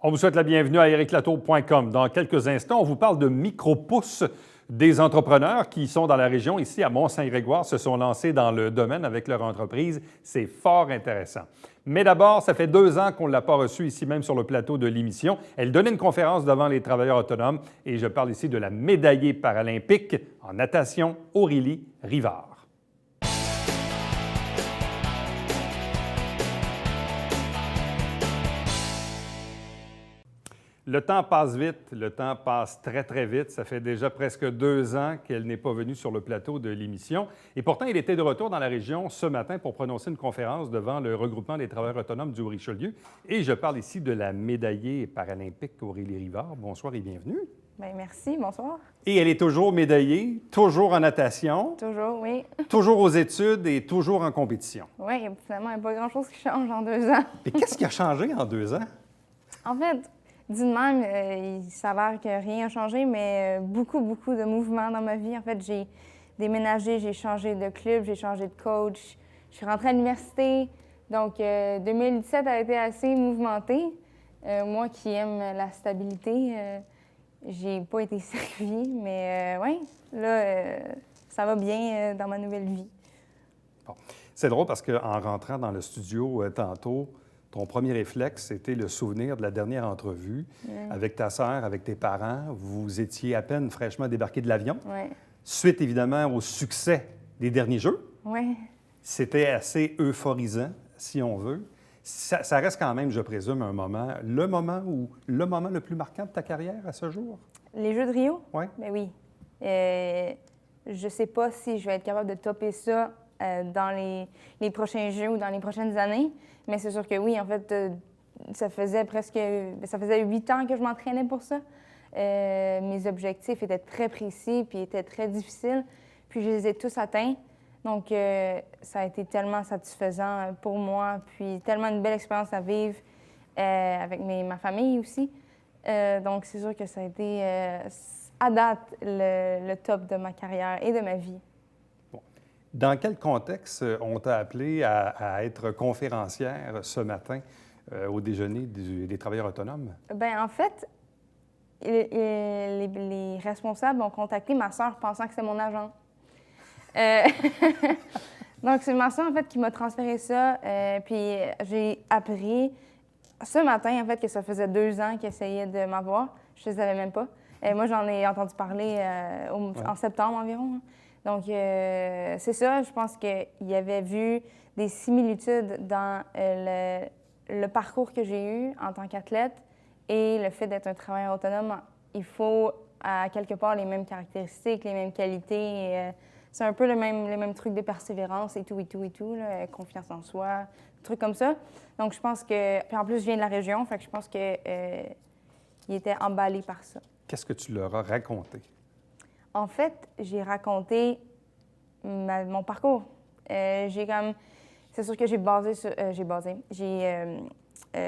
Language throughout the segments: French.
On vous souhaite la bienvenue à ericlatour.com. Dans quelques instants, on vous parle de micro-pousses. Des entrepreneurs qui sont dans la région, ici à Mont-Saint-Grégoire, se sont lancés dans le domaine avec leur entreprise. C'est fort intéressant. Mais d'abord, ça fait 2 ans qu'on ne l'a pas reçue ici même sur le plateau de l'émission. Elle donnait une conférence devant les travailleurs autonomes et je parle ici de la médaillée paralympique en natation, Aurélie Rivard. Le temps passe vite, le temps passe très, très vite. Ça fait déjà presque 2 ans qu'elle n'est pas venue sur le plateau de l'émission. Et pourtant, il était de retour dans la région ce matin pour prononcer une conférence devant le regroupement des travailleurs autonomes du Haut-Richelieu. Et je parle ici de la médaillée paralympique Aurélie Rivard. Bonsoir et bienvenue. Bien, merci, bonsoir. Et elle est toujours médaillée, toujours en natation. Toujours, oui. Toujours aux études et toujours en compétition. Oui, finalement, il n'y a pas grand-chose qui change en 2 ans. Mais qu'est-ce qui a changé en 2 ans? En fait, dit de même, il s'avère que rien n'a changé, mais beaucoup de mouvements dans ma vie. En fait, j'ai déménagé, j'ai changé de club, j'ai changé de coach. Je suis rentrée à l'université. Donc, 2017 a été assez mouvementé. Moi qui aime la stabilité, j'ai pas été servie, mais oui, là, ça va bien dans ma nouvelle vie. Bon. C'est drôle parce qu'en rentrant dans le studio tantôt, ton premier réflexe, c'était le souvenir de la dernière entrevue avec ta sœur, avec tes parents. Vous étiez à peine fraîchement débarqué de l'avion. Ouais. Suite, évidemment, au succès des derniers Jeux. Oui. C'était assez euphorisant, si on veut. Ça reste quand même, je présume, le moment le plus marquant de ta carrière à ce jour? Les Jeux de Rio? Oui. Ben oui. Je sais pas si je vais être capable de topper ça dans les prochains Jeux ou dans les prochaines années. Mais c'est sûr que oui, en fait, ça faisait 8 ans que je m'entraînais pour ça. Mes objectifs étaient très précis puis étaient très difficiles. Puis je les ai tous atteints. Donc, ça a été tellement satisfaisant pour moi. Puis tellement une belle expérience à vivre avec ma famille aussi. Donc, c'est sûr que ça a été, à date, le top de ma carrière et de ma vie. Dans quel contexte on t'a appelé à être conférencière ce matin au déjeuner des travailleurs autonomes? Bien, en fait, les responsables ont contacté ma sœur pensant que c'était mon agent. Donc, c'est ma sœur, en fait, qui m'a transféré ça. Puis j'ai appris ce matin, en fait, que ça faisait 2 ans qu'ils essayaient de m'avoir. Je ne savais même pas. Moi, j'en ai entendu parler en septembre environ. Donc, c'est ça. Je pense qu'il avait vu des similitudes dans le parcours que j'ai eu en tant qu'athlète et le fait d'être un travailleur autonome. Il faut, à quelque part, les mêmes caractéristiques, les mêmes qualités. C'est un peu les mêmes trucs de persévérance et tout, là, confiance en soi, des trucs comme ça. Donc, je pense que... Puis en plus, je viens de la région, fait que je pense qu'il était emballé par ça. Qu'est-ce que tu leur as raconté? En fait, j'ai raconté mon parcours. C'est sûr que j'ai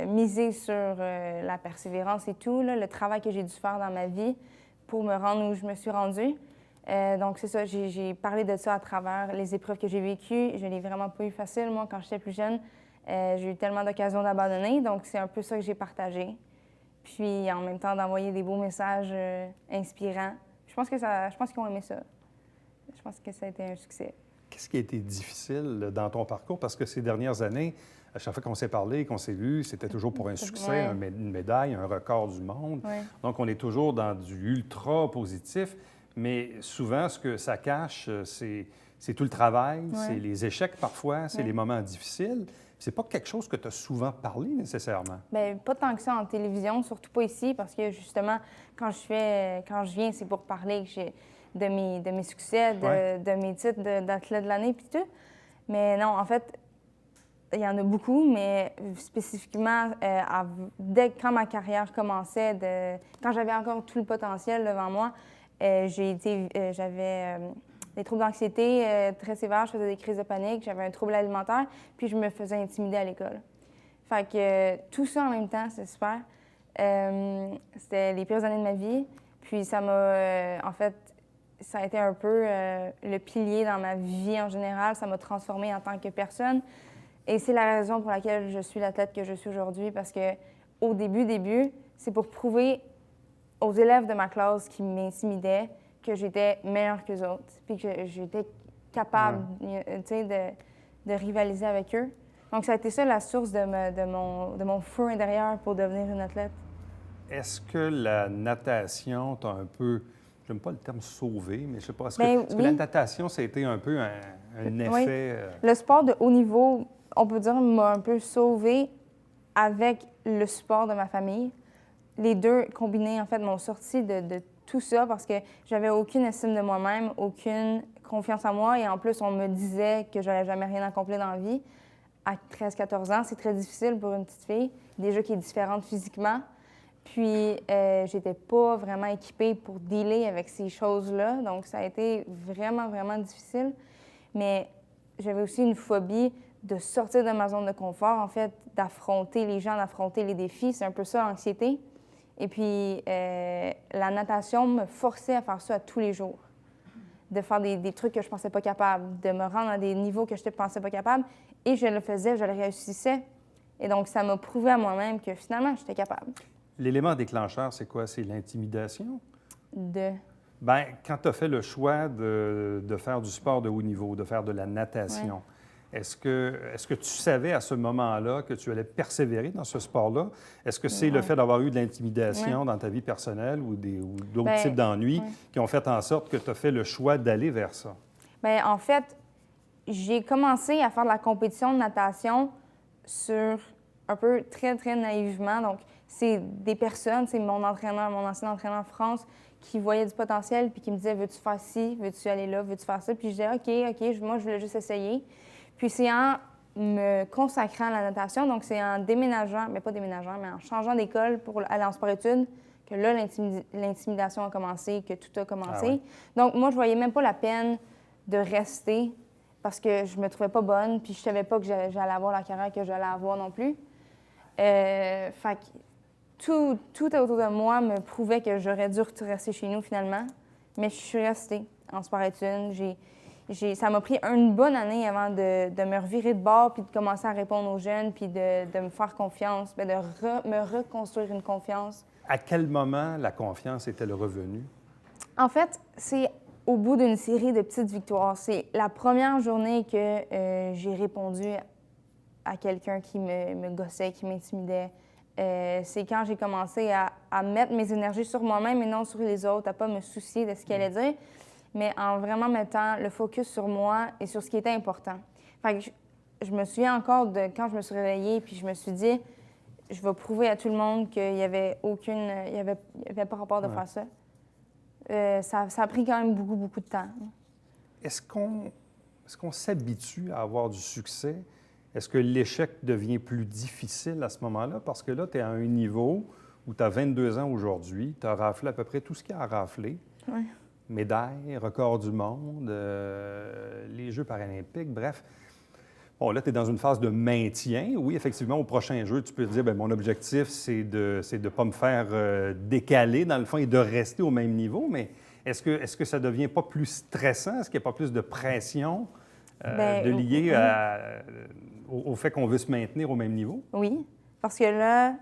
misé sur la persévérance et tout, là, le travail que j'ai dû faire dans ma vie pour me rendre où je me suis rendue. Donc, c'est ça, j'ai parlé de ça à travers les épreuves que j'ai vécues. Je n'ai vraiment pas eu facile, moi, quand j'étais plus jeune. J'ai eu tellement d'occasions d'abandonner, donc c'est un peu ça que j'ai partagé. Puis, en même temps, d'envoyer des beaux messages inspirants. Je pense qu'ils ont aimé ça. Je pense que ça a été un succès. Qu'est-ce qui a été difficile dans ton parcours? Parce que ces dernières années, à chaque fois qu'on s'est parlé, qu'on s'est vu, c'était toujours pour un succès, une médaille, un record du monde. Ouais. Donc, on est toujours dans du ultra positif. Mais souvent, ce que ça cache, c'est tout le travail, c'est les échecs parfois, c'est les moments difficiles. C'est pas quelque chose que tu as souvent parlé nécessairement. Bien, pas tant que ça en télévision, surtout pas ici, parce que justement, quand je viens, c'est pour parler de mes succès, de mes titres d'athlète de l'année puis tout. Mais non, en fait, il y en a beaucoup, mais spécifiquement, quand ma carrière commençait, quand j'avais encore tout le potentiel devant moi, j'avais des troubles d'anxiété très sévères, je faisais des crises de panique, j'avais un trouble alimentaire, puis je me faisais intimider à l'école. Fait que tout ça en même temps, c'est super. C'était les pires années de ma vie, puis ça m'a, en fait, ça a été un peu le pilier dans ma vie en général, ça m'a transformée en tant que personne. Et c'est la raison pour laquelle je suis l'athlète que je suis aujourd'hui, parce que au début, c'est pour prouver aux élèves de ma classe qui m'intimidaient que j'étais meilleure qu'eux autres, puis que j'étais capable tu sais, de rivaliser avec eux. Donc, ça a été ça la source de mon feu intérieur pour devenir une athlète. Est-ce que la natation t'a un peu, j'aime pas le terme sauvé, mais je sais pas, est-ce que la natation, ça a été un peu un effet... Le sport de haut niveau, on peut dire, m'a un peu sauvée avec le support de ma famille. Les deux combinés, en fait, m'ont sorti de tout ça parce que j'avais aucune estime de moi-même, aucune confiance en moi. Et en plus, on me disait que j'allais jamais rien accomplir dans la vie. À 13-14 ans, c'est très difficile pour une petite fille, déjà qui est différente physiquement. Puis, j'étais pas vraiment équipée pour dealer avec ces choses-là. Donc, ça a été vraiment, vraiment difficile. Mais j'avais aussi une phobie de sortir de ma zone de confort, en fait, d'affronter les gens, d'affronter les défis. C'est un peu ça, l'anxiété. Et puis, la natation me forçait à faire ça à tous les jours, de faire des trucs que je pensais pas capable, de me rendre à des niveaux que je ne pensais pas capable. Et je le faisais, je le réussissais. Et donc, ça m'a prouvé à moi-même que finalement, j'étais capable. L'élément déclencheur, c'est quoi? C'est l'intimidation? Bien, quand tu as fait le choix de faire du sport de haut niveau, de faire de la natation, est-ce que tu savais à ce moment-là que tu allais persévérer dans ce sport-là? Est-ce que c'est le fait d'avoir eu de l'intimidation dans ta vie personnelle ou d'autres types d'ennuis qui ont fait en sorte que tu as fait le choix d'aller vers ça? Bien, en fait, j'ai commencé à faire de la compétition de natation sur un peu très, très naïvement. Donc, c'est des personnes, c'est mon entraîneur, mon ancien entraîneur en France, qui voyait du potentiel puis qui me disait « Veux-tu faire ci? Veux-tu aller là? Veux-tu faire ça? » Puis je disais « OK, moi, je voulais juste essayer. » Puis c'est en me consacrant à la natation, donc c'est en déménageant, mais pas déménageant, mais en changeant d'école pour aller en sport-études, que là, l'intimidation a commencé, que tout a commencé. Donc, moi, je voyais même pas la peine de rester parce que je me trouvais pas bonne, puis je savais pas que j'allais avoir la carrière que j'allais avoir non plus. Fait que tout autour de moi me prouvait que j'aurais dû rester chez nous finalement, mais je suis restée en sport-études. Ça m'a pris une bonne année avant de me revirer de bord puis de commencer à répondre aux jeunes puis de me faire confiance, bien, me reconstruire une confiance. À quel moment la confiance est-elle revenue? En fait, c'est au bout d'une série de petites victoires. C'est la première journée que j'ai répondu à quelqu'un qui me gossait, qui m'intimidait. C'est quand j'ai commencé à mettre mes énergies sur moi-même et non sur les autres, à pas me soucier de ce qu'elle allait dire, mais en vraiment mettant le focus sur moi et sur ce qui était important. Fait que je me souviens encore de quand je me suis réveillée puis je me suis dit, je vais prouver à tout le monde qu'il n'y avait pas rapport de faire ça. Ça a pris quand même beaucoup, beaucoup de temps. Est-ce qu'on s'habitue à avoir du succès? Est-ce que l'échec devient plus difficile à ce moment-là? Parce que là, tu es à un niveau où tu as 22 ans aujourd'hui, tu as raflé à peu près tout ce qu'il y a à rafler. Oui. Médailles, records du monde, les Jeux paralympiques, bref. Bon, là, tu es dans une phase de maintien. Oui, effectivement, au prochain jeu, tu peux te dire, bien, mon objectif, c'est de ne pas me faire décaler, dans le fond, et de rester au même niveau. Mais est-ce que ça ne devient pas plus stressant? Est-ce qu'il n'y a pas plus de pression liée au fait qu'on veut se maintenir au même niveau? Oui, parce que là,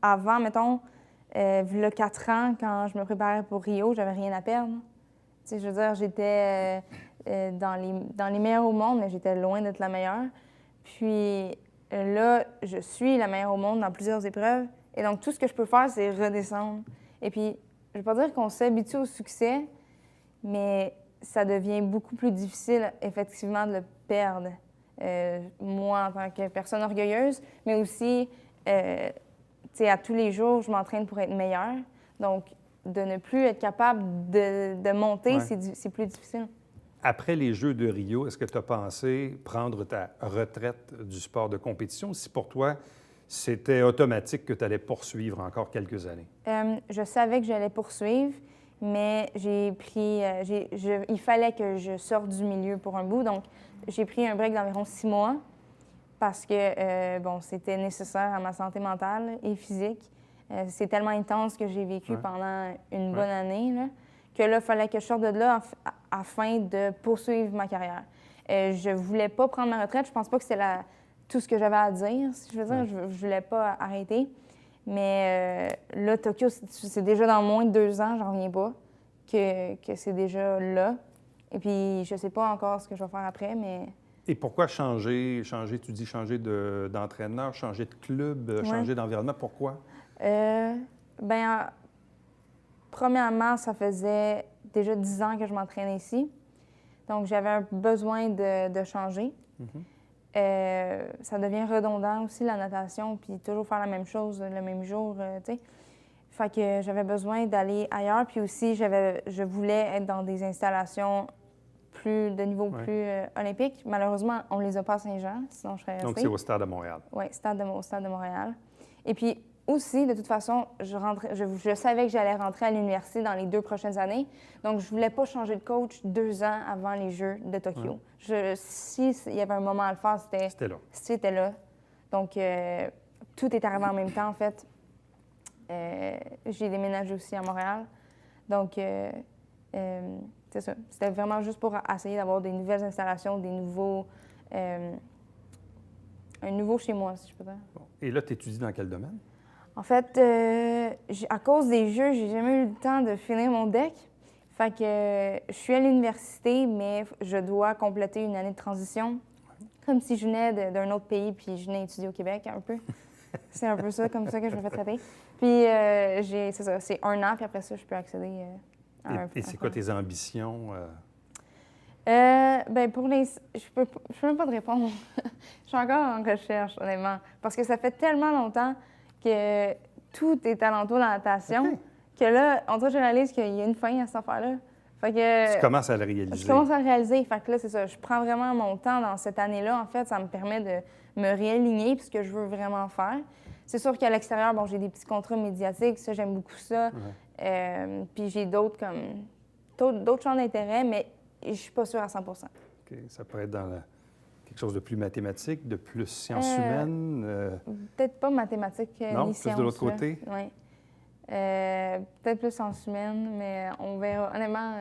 avant, mettons, il y a 4 ans, quand je me préparais pour Rio, j'avais rien à perdre. Tu sais, je veux dire, j'étais dans les meilleurs au monde, mais j'étais loin d'être la meilleure. Puis là, je suis la meilleure au monde dans plusieurs épreuves. Et donc, tout ce que je peux faire, c'est redescendre. Et puis, je ne veux pas dire qu'on s'habitue au succès, mais ça devient beaucoup plus difficile, effectivement, de le perdre. Moi, en tant que personne orgueilleuse, mais aussi, tu sais, à tous les jours, je m'entraîne pour être meilleure. Donc, de ne plus être capable de monter, c'est plus difficile. Après les Jeux de Rio, est-ce que tu as pensé prendre ta retraite du sport de compétition? Si pour toi, c'était automatique que tu allais poursuivre encore quelques années? Je savais que j'allais poursuivre, mais il fallait que je sorte du milieu pour un bout. Donc, j'ai pris un break d'environ 6 mois parce que, c'était nécessaire à ma santé mentale et physique. C'est tellement intense que j'ai vécu pendant une bonne année, là, que là, il fallait que je sorte de là afin de poursuivre ma carrière. Je voulais pas prendre ma retraite. Je pense pas que c'est tout ce que j'avais à dire, si je veux dire. Je voulais pas arrêter. Mais là, Tokyo, c'est déjà dans moins de 2 ans, j'en reviens pas, que c'est déjà là. Et puis, je sais pas encore ce que je vais faire après, mais... Et pourquoi changer, tu dis changer d'entraîneur, changer de club, changer d'environnement, pourquoi? Premièrement, ça faisait déjà 10 ans que je m'entraînais ici. Donc, j'avais un besoin de changer. Ça devient redondant aussi, la natation, puis toujours faire la même chose le même jour, tu sais. Fait que j'avais besoin d'aller ailleurs. Puis aussi, je voulais être dans des installations de niveau plus olympique. Malheureusement, on ne les a pas à Saint-Jean, sinon je serais restée. Donc, c'est au Stade de Montréal. Oui, au Stade de Montréal. Et puis aussi, de toute façon, je savais que j'allais rentrer à l'université dans les 2 prochaines années. Donc, je ne voulais pas changer de coach 2 ans avant les Jeux de Tokyo. S'il y avait un moment à le faire, c'était là. Donc, tout est arrivé en même temps, en fait. J'ai déménagé aussi à Montréal. Donc, c'est ça. C'était vraiment juste pour essayer d'avoir des nouvelles installations, un nouveau chez moi, si je peux dire. Bon. Et là, tu étudies dans quel domaine? En fait, à cause des Jeux, j'ai jamais eu le temps de finir mon deck. Fait que je suis à l'université, mais je dois compléter une année de transition. Comme si je venais d'un autre pays, puis je venais étudier au Québec, un peu. C'est un peu ça, comme ça que je me fais traiter. Puis, c'est ça, c'est 1 an, puis après ça, je peux accéder Et c'est quoi tes ambitions? Pour les... Je peux même pas te répondre. Je suis encore en recherche, honnêtement. Parce que ça fait tellement longtemps que tout est alentour de la natation que là, on dirait que je réalise qu'il y a une fin à cette affaire-là. Fait que... Tu commences à le réaliser. Je commence à le réaliser. Fait que là, c'est ça. Je prends vraiment mon temps dans cette année-là. En fait, ça me permet de me réaligner puis ce que je veux vraiment faire. C'est sûr qu'à l'extérieur, bon, j'ai des petits contrats médiatiques. Ça, j'aime beaucoup ça. Puis j'ai d'autres champs d'intérêt, mais je suis pas sûre à 100 %. OK. Ça pourrait être dans quelque chose de plus mathématique, de plus sciences humaines? Peut-être pas mathématiques ni sciences. Non, plus de l'autre côté? Oui. Peut-être plus sciences humaines, mais on verra. Honnêtement,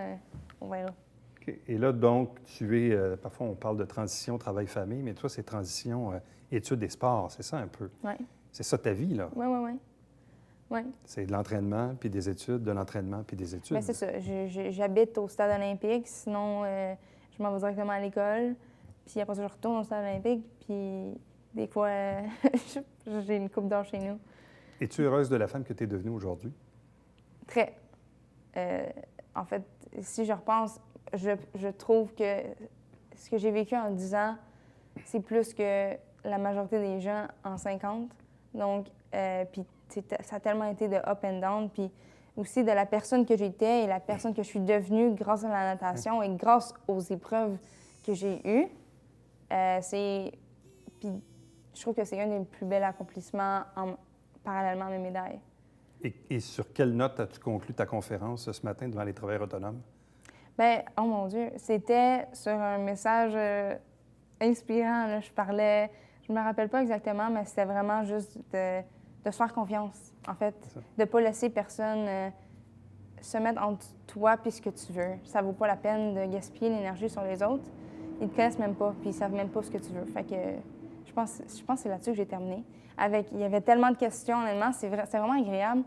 on verra. OK. Et là, donc, tu es... parfois, on parle de transition travail-famille, mais toi, c'est transition études et sports, c'est ça un peu? Oui. C'est ça ta vie, là? Oui. C'est de l'entraînement, puis des études, de l'entraînement, puis des études. Bien, c'est ça. J'habite au stade olympique, sinon je m'en vais directement à l'école. Puis après ça, je retourne au stade olympique, puis des fois, j'ai une coupe d'heure chez nous. Es-tu heureuse de la femme que tu es devenue aujourd'hui? Très. En fait, si je repense, je trouve que ce que j'ai vécu en 10 ans, c'est plus que la majorité des gens en 50. Donc, puis ça a tellement été de up and down, puis aussi de la personne que j'étais et la personne que je suis devenue grâce à la natation et grâce aux épreuves que j'ai eues. Puis je trouve que c'est un des plus bels accomplissements parallèlement à mes médailles. Et sur quelle note as-tu conclu ta conférence ce matin devant les travailleurs autonomes? Bien, oh mon Dieu, c'était sur un message inspirant. Là. Je me rappelle pas exactement, mais c'était vraiment juste de se faire confiance, en fait. De ne pas laisser personne se mettre entre toi et ce que tu veux. Ça vaut pas la peine de gaspiller l'énergie sur les autres. Ils te connaissent même pas, puis ils savent même pas ce que tu veux. Fait que je pense que c'est là-dessus que j'ai terminé. Il y avait tellement de questions, honnêtement, c'est vraiment agréable.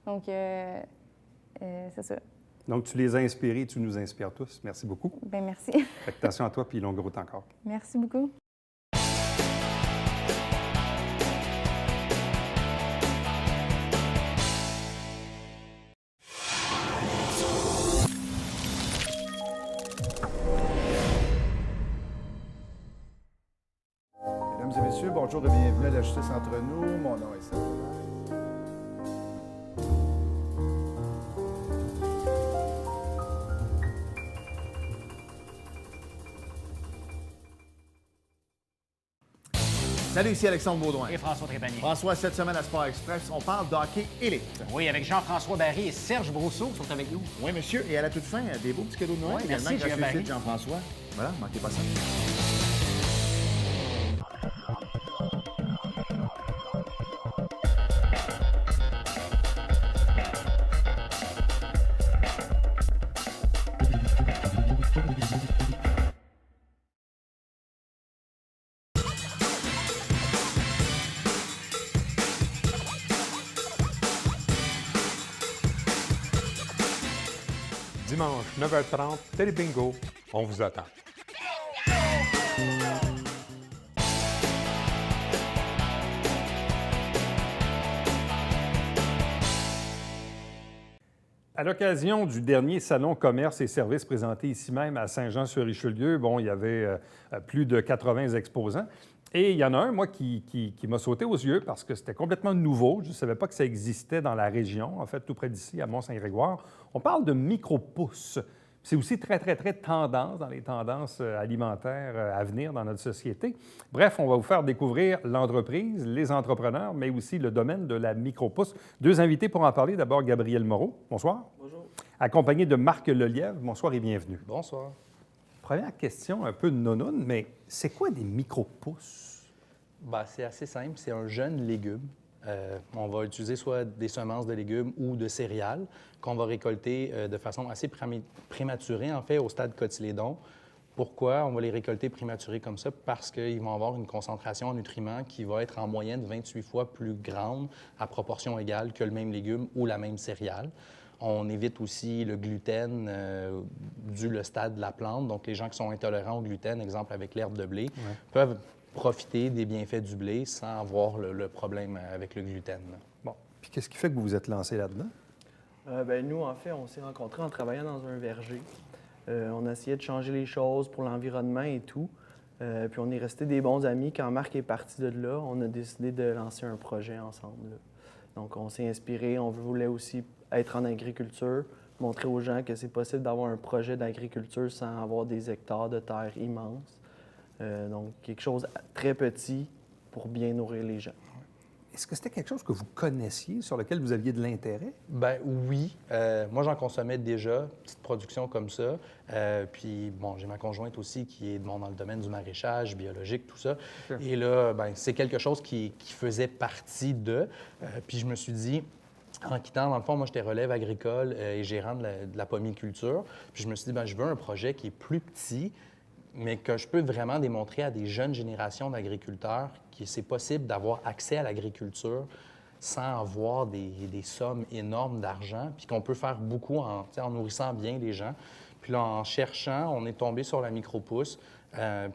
Donc, c'est ça. Donc, tu les as inspirés, tu nous inspires tous. Merci beaucoup. Bien, merci. Fait que attention à toi, puis longue route encore. Merci beaucoup. Mesdames et messieurs, bonjour et bienvenue à la Justice entre nous. Mon nom est Seth. Salut, ici Alexandre Baudouin. Et François Trépanier. François, cette semaine à Sport Express, on parle d'hockey élite. Oui, avec Jean-François Barry et Serge Brousseau qui sont avec nous. Oui, monsieur. Et à la toute fin, des beaux petits cadeaux de Noël Oui, également, merci, grâce Barry. de Jean-François. Voilà, manquez pas ça. Dimanche, 9h30, Télé Bingo. On vous attend. À l'occasion du dernier salon commerce et services présenté ici même à Saint-Jean-sur-Richelieu, bon, il y avait plus de 80 exposants. Et il y en a un, moi, qui m'a sauté aux yeux parce que c'était complètement nouveau. Je ne savais pas que ça existait dans la région, en fait, tout près d'ici, à Mont-Saint-Grégoire. On parle de micro-pousses. C'est aussi très, très, très tendance dans les tendances alimentaires à venir dans notre société. Bref, on va vous faire découvrir l'entreprise, les entrepreneurs, mais aussi le domaine de la micro-pousse. Deux invités pour en parler. D'abord, Gabriel Moreau. Bonsoir. Bonjour. Accompagné de Marc Lelièvre. Bonsoir et bienvenue. Bonsoir. Première question un peu nonoune, mais c'est quoi des micro-pousses? Ben, c'est assez simple. C'est un jeune légume. On va utiliser soit des semences de légumes ou de céréales qu'on va récolter de façon assez prématurée, en fait, au stade cotylédon. Pourquoi on va les récolter prématurés comme ça? Parce qu'ils vont avoir une concentration en nutriments qui va être en moyenne 28 fois plus grande à proportion égale que le même légume ou la même céréale. On évite aussi le gluten dû le stade de la plante. Donc, les gens qui sont intolérants au gluten, exemple avec l'herbe de blé, peuvent profiter des bienfaits du blé sans avoir le problème avec le gluten. Bon. Puis qu'est-ce qui fait que vous vous êtes lancé là-dedans? Nous, en fait, on s'est rencontrés en travaillant dans un verger. On a essayé de changer les choses pour l'environnement et tout. Puis on est restés des bons amis. Quand Marc est parti de là, on a décidé de lancer un projet ensemble, là. Donc, on s'est inspiré. On voulait aussi être en agriculture, montrer aux gens que c'est possible d'avoir un projet d'agriculture sans avoir des hectares de terre immenses. Donc, quelque chose de très petit pour bien nourrir les gens. Est-ce que c'était quelque chose que vous connaissiez, sur lequel vous aviez de l'intérêt? Ben oui. Moi, j'en consommais déjà, petite production comme ça. Puis, bon, j'ai ma conjointe aussi qui est dans le domaine du maraîchage, biologique, tout ça. Okay. Et là, ben, c'est quelque chose qui faisait partie de. Puis je me suis dit, en quittant, dans le fond, moi, j'étais relève agricole et gérant de la pomiculture. Puis je me suis dit, ben, je veux un projet qui est plus petit, mais que je peux vraiment démontrer à des jeunes générations d'agriculteurs que c'est possible d'avoir accès à l'agriculture sans avoir des sommes énormes d'argent, puis qu'on peut faire beaucoup en nourrissant bien les gens. Puis là, en cherchant, on est tombé sur la micro-pousse,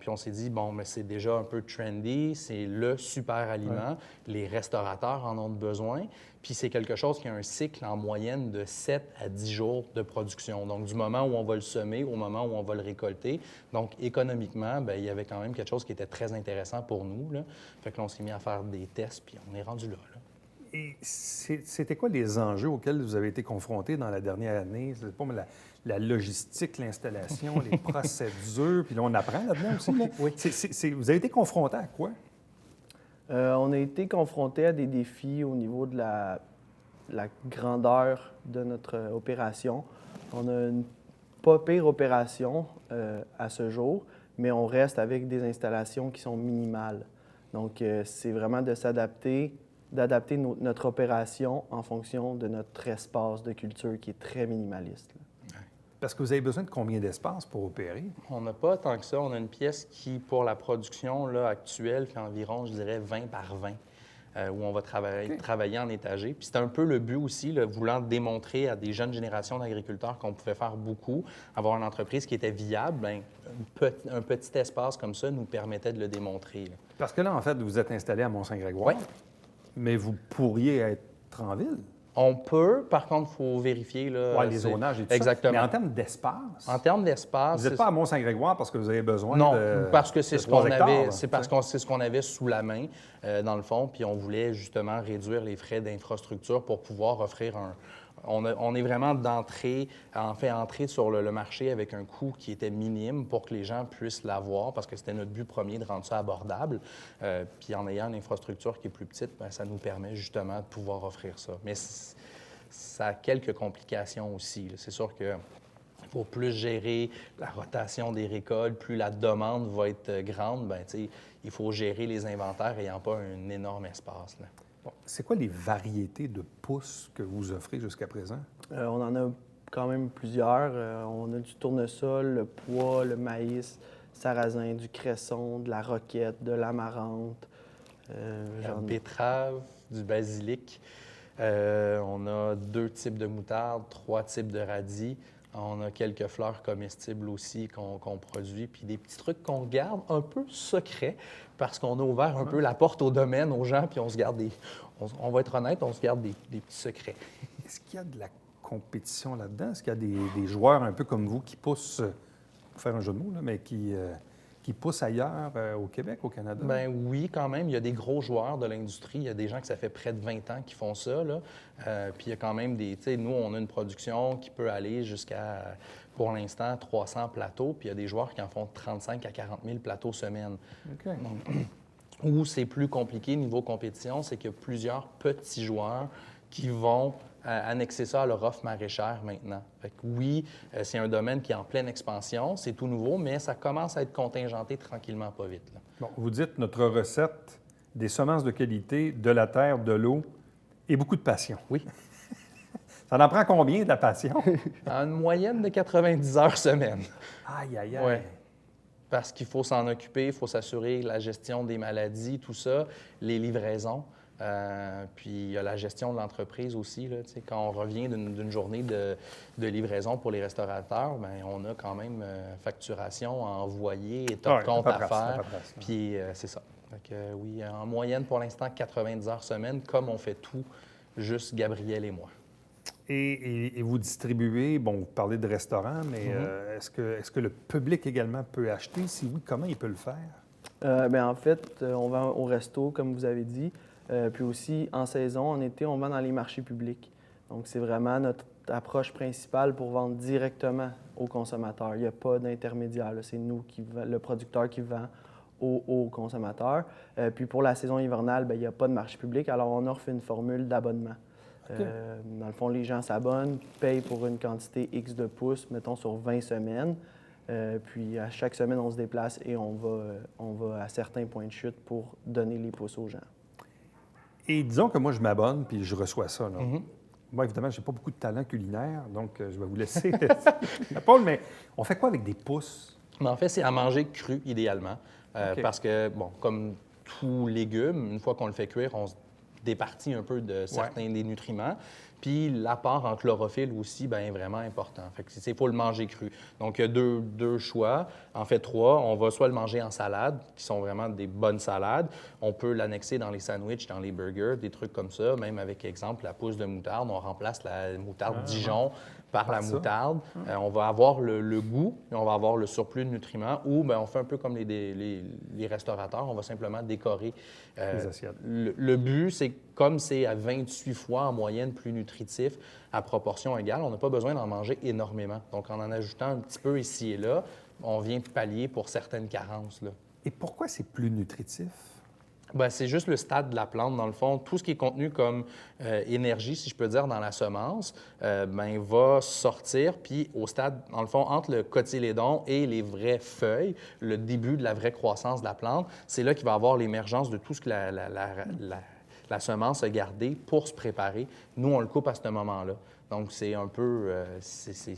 puis on s'est dit, bon, mais c'est déjà un peu trendy, c'est le super aliment, les restaurateurs en ont besoin, puis c'est quelque chose qui a un cycle en moyenne de 7 à 10 jours de production. Donc, du moment où on va le semer au moment où on va le récolter. Donc, économiquement, bien, il y avait quand même quelque chose qui était très intéressant pour nous, là. Fait que là, on s'est mis à faire des tests, puis on est rendu là. Et c'était quoi les enjeux auxquels vous avez été confrontés dans la dernière année? C'est pas la logistique, l'installation, les procédures, puis là, on apprend là-dedans aussi. Là. Oui. Vous avez été confrontés à quoi? On a été confrontés à des défis au niveau de la grandeur de notre opération. On a une pas pire opération à ce jour, mais on reste avec des installations qui sont minimales. Donc, c'est vraiment de s'adapter, d'adapter notre opération en fonction de notre espace de culture qui est très minimaliste, là. Parce que vous avez besoin de combien d'espace pour opérer? On n'a pas tant que ça. On a une pièce qui, pour la production là, actuelle, fait environ, je dirais, 20 par 20, où on va travailler en étagé. Puis c'est un peu le but aussi, là, voulant démontrer à des jeunes générations d'agriculteurs qu'on pouvait faire beaucoup, avoir une entreprise qui était viable. Bien, un petit espace comme ça nous permettait de le démontrer, là. Parce que là, en fait, vous êtes installé à Mont-Saint-Grégoire, mais vous pourriez être en ville. On peut, par contre, il faut vérifier. Oui, les zonages et tout exactement. ça. Mais en termes d'espace? En termes d'espace... Vous n'êtes pas à Mont-Saint-Grégoire parce que vous avez besoin non, de... Non, parce que c'est ce qu'on avait, c'est parce que c'est ce qu'on avait sous la main, dans le fond, puis on voulait justement réduire les frais d'infrastructure pour pouvoir offrir un... On est vraiment entrer sur le marché avec un coût qui était minime pour que les gens puissent l'avoir, parce que c'était notre but premier de rendre ça abordable. Puis en ayant une infrastructure qui est plus petite, bien, ça nous permet justement de pouvoir offrir ça. Mais ça a quelques complications aussi, là. C'est sûr qu'il faut plus gérer la rotation des récoltes, plus la demande va être grande, bien, il faut gérer les inventaires n'ayant pas un énorme espace, là. Bon, c'est quoi les variétés de pousses que vous offrez jusqu'à présent? On en a quand même plusieurs. On a du tournesol, le pois, le maïs, sarrasin, du cresson, de la roquette, de l'amarante. La betterave, du basilic. On a 2 types de moutarde, 3 types de radis. On a quelques fleurs comestibles aussi qu'on produit, puis des petits trucs qu'on garde un peu secrets parce qu'on a ouvert un peu la porte au domaine aux gens, puis on se garde on va être honnête, on se garde des petits secrets. Est-ce qu'il y a de la compétition là-dedans? Est-ce qu'il y a des joueurs un peu comme vous qui poussent, pour faire un jeu de mots, là, mais qui poussent ailleurs au Québec, au Canada? Bien oui, quand même. Il y a des gros joueurs de l'industrie. Il y a des gens que ça fait près de 20 ans qui font ça, là. Puis il y a quand même tu sais, nous, on a une production qui peut aller jusqu'à, pour l'instant, 300 plateaux. Puis il y a des joueurs qui en font 35 à 40 000 plateaux semaine. OK. Où c'est plus compliqué niveau compétition, c'est qu'il y a plusieurs petits joueurs qui vont annexer ça à leur offre maraîchère maintenant. Fait que oui, c'est un domaine qui est en pleine expansion, c'est tout nouveau, mais ça commence à être contingenté tranquillement, pas vite, là. Bon, vous dites notre recette, des semences de qualité, de la terre, de l'eau et beaucoup de passion. Oui. Ça en prend combien de la passion? En une moyenne de 90 heures semaine. Aïe, aïe, aïe. Ouais. Parce qu'il faut s'en occuper, il faut s'assurer la gestion des maladies, tout ça, les livraisons. Puis il y a la gestion de l'entreprise aussi. Là, quand on revient d'une journée de livraison pour les restaurateurs, bien, on a quand même facturation à envoyer, état de compte à faire. Puis c'est ça. Fait que, oui, en moyenne pour l'instant, 90 heures semaine, comme on fait tout, juste Gabriel et moi. Et vous distribuez, bon, vous parlez de restaurants, mais est-ce que le public également peut acheter? Si oui, comment il peut le faire? Bien, en fait, on vend au resto, comme vous avez dit. Puis aussi, en saison, en été, on vend dans les marchés publics. Donc, c'est vraiment notre approche principale pour vendre directement aux consommateurs. Il n'y a pas d'intermédiaire. C'est nous, le producteur, qui vend aux consommateurs. Puis pour la saison hivernale, bien, il n'y a pas de marché public. Alors, on offre une formule d'abonnement. Okay. Dans le fond, les gens s'abonnent, payent pour une quantité X de pouces, mettons sur 20 semaines. Puis à chaque semaine, on se déplace et on va à certains points de chute pour donner les pouces aux gens. Et disons que moi, je m'abonne puis je reçois ça. Là. Moi, évidemment, je n'ai pas beaucoup de talent culinaire, donc je vais vous laisser la Paul, mais on fait quoi avec des pouces? Mais en fait, c'est à manger cru, idéalement. Parce que, bon, comme tout légume, une fois qu'on le fait cuire, on se départit un peu de certains des nutriments. Puis l'apport en chlorophylle aussi, bien, est vraiment important. Fait que il faut le manger cru. Donc, il y a deux choix. En fait, 3. On va soit le manger en salade, qui sont vraiment des bonnes salades. On peut l'annexer dans les sandwichs, dans les burgers, des trucs comme ça. Même avec, exemple, la pousse de moutarde. On remplace la moutarde Dijon par la moutarde. On va avoir le goût, et on va avoir le surplus de nutriments. Ou bien, on fait un peu comme les restaurateurs. On va simplement décorer les assiettes. Le but, c'est comme c'est à 28 fois en moyenne plus nutritif à proportion égale, on n'a pas besoin d'en manger énormément. Donc, en ajoutant un petit peu ici et là, on vient pallier pour certaines carences, là. Et pourquoi c'est plus nutritif? Bien, c'est juste le stade de la plante. Dans le fond, tout ce qui est contenu comme énergie, si je peux dire, dans la semence, bien, va sortir. Puis au stade, dans le fond, entre le cotylédon et les vraies feuilles, le début de la vraie croissance de la plante, c'est là qu'il va y avoir l'émergence de tout ce que la semence a gardé pour se préparer. Nous, on le coupe à ce moment-là. Donc, c'est un peu... c'est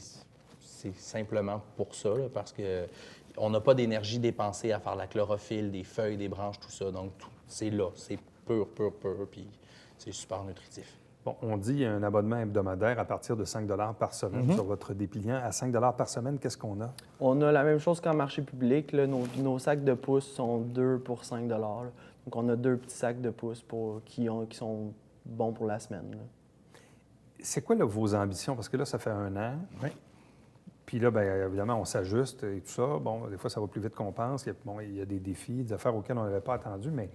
simplement pour ça, là, parce qu'on n'a pas d'énergie dépensée à faire la chlorophylle, des feuilles, des branches, tout ça. Donc, c'est là. C'est pur, puis c'est super nutritif. Bon, on dit un abonnement hebdomadaire à partir de 5 $ par semaine sur votre dépliant. À 5 $ par semaine, qu'est-ce qu'on a? On a la même chose qu'en marché public. Là. Nos sacs de pouces sont 2 pour 5 $. Là. Donc, on a 2 petits sacs de pouces qui sont bons pour la semaine. C'est quoi là, vos ambitions? Parce que là, ça fait 1 an. Oui. Puis là, bien évidemment, on s'ajuste et tout ça. Bon, des fois, ça va plus vite qu'on pense. Il y a des défis, des affaires auxquelles on n'avait pas attendu. Mais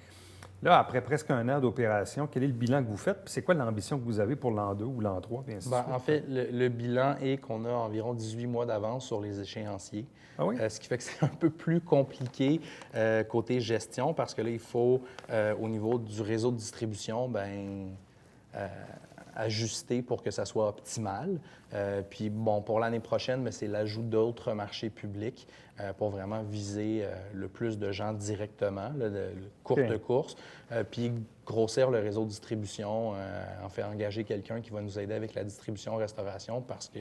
là, après presque 1 an d'opération, quel est le bilan que vous faites? Puis c'est quoi l'ambition que vous avez pour l'an 2 ou l'an 3, bien sûr? En fait, le bilan est qu'on a environ 18 mois d'avance sur les échéanciers. Ah oui? Ce qui fait que c'est un peu plus compliqué côté gestion parce que là, il faut, au niveau du réseau de distribution, ajuster pour que ça soit optimal. Puis, bon, pour l'année prochaine, mais c'est l'ajout d'autres marchés publics pour vraiment viser le plus de gens directement, de courtes courses. Puis, grossir le réseau de distribution, en fait, engager quelqu'un qui va nous aider avec la distribution-restauration parce que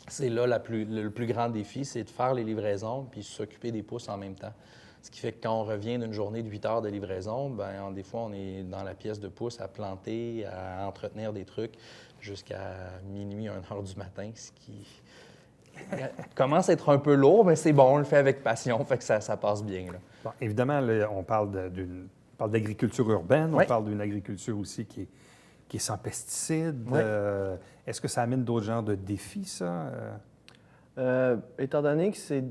c'est là le plus grand défi, c'est de faire les livraisons puis s'occuper des pouces en même temps. Ce qui fait que quand on revient d'une journée de 8 heures de livraison, bien, des fois, on est dans la pièce de pouce à planter, à entretenir des trucs jusqu'à minuit, 1 heure du matin, ce qui commence à être un peu lourd, mais c'est bon, on le fait avec passion, fait que ça passe bien. Là. Bon, évidemment, là, on parle d'agriculture urbaine, Oui. on parle d'une agriculture aussi qui est sans pesticides. Oui. Est-ce que ça amène d'autres genres de défis, ça? Étant donné que c'est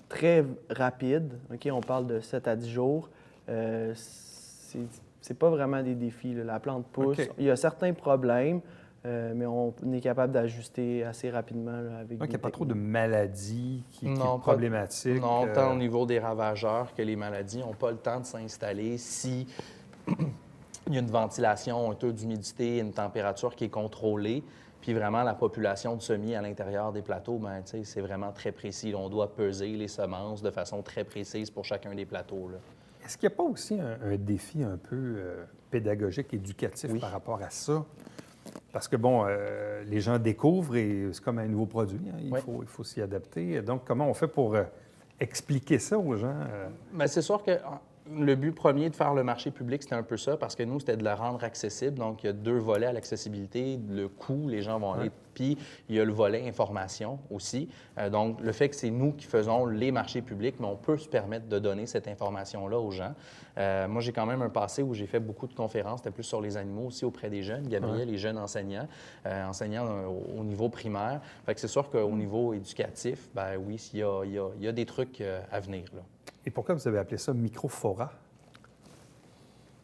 très rapide, OK, on parle de 7 à 10 jours, c'est pas vraiment des défis, là. La plante pousse. OK. Il y a certains problèmes, mais on est capable d'ajuster assez rapidement là, avec Donc, il des n'y a pas trop de techniques. maladies qui Non, est pas- problématique. Non, tant au niveau des ravageurs que les maladies n'ont pas le temps de s'installer si il y a une ventilation, un taux d'humidité, une température qui est contrôlée. Puis vraiment, la population de semis à l'intérieur des plateaux, ben, tu sais, c'est vraiment très précis. On doit peser les semences de façon très précise pour chacun des plateaux. Là. Est-ce qu'il n'y a pas aussi un défi un peu pédagogique, éducatif Oui. par rapport à ça? Parce que, bon, les gens découvrent et c'est comme un nouveau produit. Hein, Oui. il faut s'y adapter. Donc, comment on fait pour expliquer ça aux gens? Bien, c'est sûr que le but premier de faire le marché public, c'était un peu ça, parce que nous, c'était de le rendre accessible. Donc, il y a 2 volets à l'accessibilité. Le coût, les gens vont aller. Puis, il y a le volet information aussi. Donc, le fait que c'est nous qui faisons les marchés publics, mais on peut se permettre de donner cette information-là aux gens. Moi, j'ai quand même un passé où j'ai fait beaucoup de conférences, c'était plus sur les animaux aussi auprès des jeunes. Gabriel, les jeunes enseignants, au niveau primaire. Fait que c'est sûr qu'au niveau éducatif, ben oui, il y a des trucs à venir, là. Et pourquoi vous avez appelé ça microfora?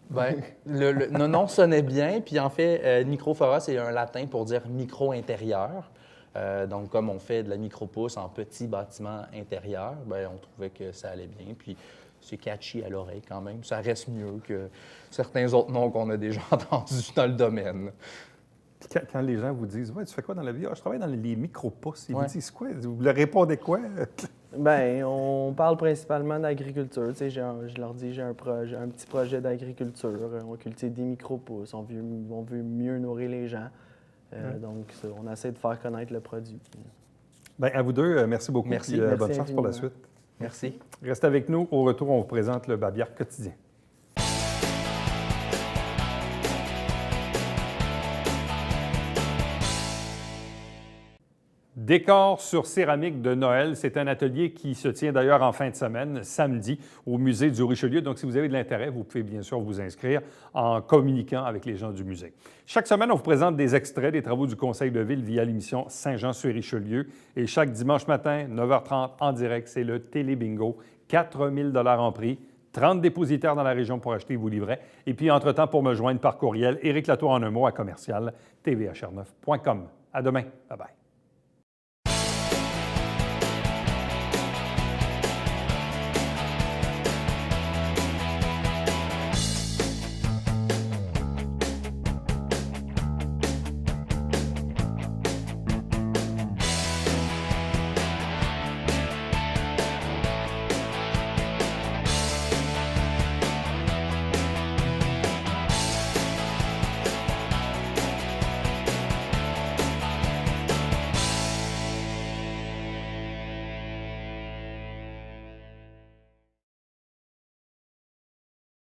Bien, le nom sonnait bien, puis en fait, microfora, c'est un latin pour dire micro-intérieur. Donc, comme on fait de la micropousse en petits bâtiments intérieurs, bien, on trouvait que ça allait bien, puis c'est catchy à l'oreille quand même. Ça reste mieux que certains autres noms qu'on a déjà entendus dans le domaine. Quand les gens vous disent « Ouais, tu fais quoi dans la vie? Ah, je travaille dans les micropousses. » Ils Ouais. vous disent quoi? Vous leur répondez quoi? Ben, on parle principalement d'agriculture. Tu sais, je leur dis, j'ai un petit projet d'agriculture. On cultive des micro-pousses. On veut mieux nourrir les gens. Donc, on essaie de faire connaître le produit. Bien, à vous deux, merci beaucoup. Merci. Puis, bonne Merci chance pour la infiniment. suite. Merci. Restez avec nous. Au retour, on vous présente le Babière quotidien. Décor sur céramique de Noël, c'est un atelier qui se tient d'ailleurs en fin de semaine, samedi, au Musée du Richelieu. Donc, si vous avez de l'intérêt, vous pouvez bien sûr vous inscrire en communiquant avec les gens du musée. Chaque semaine, on vous présente des extraits des travaux du Conseil de ville via l'émission Saint-Jean-sur-Richelieu. Et chaque dimanche matin, 9h30, en direct, c'est le Télé-Bingo. 4 000 $ en prix. 30 dépositaires dans la région pour acheter vos livrets. Et puis, entre-temps, pour me joindre par courriel, Éric Latour en un mot à commercial, tvhr9.com. À demain. Bye-bye.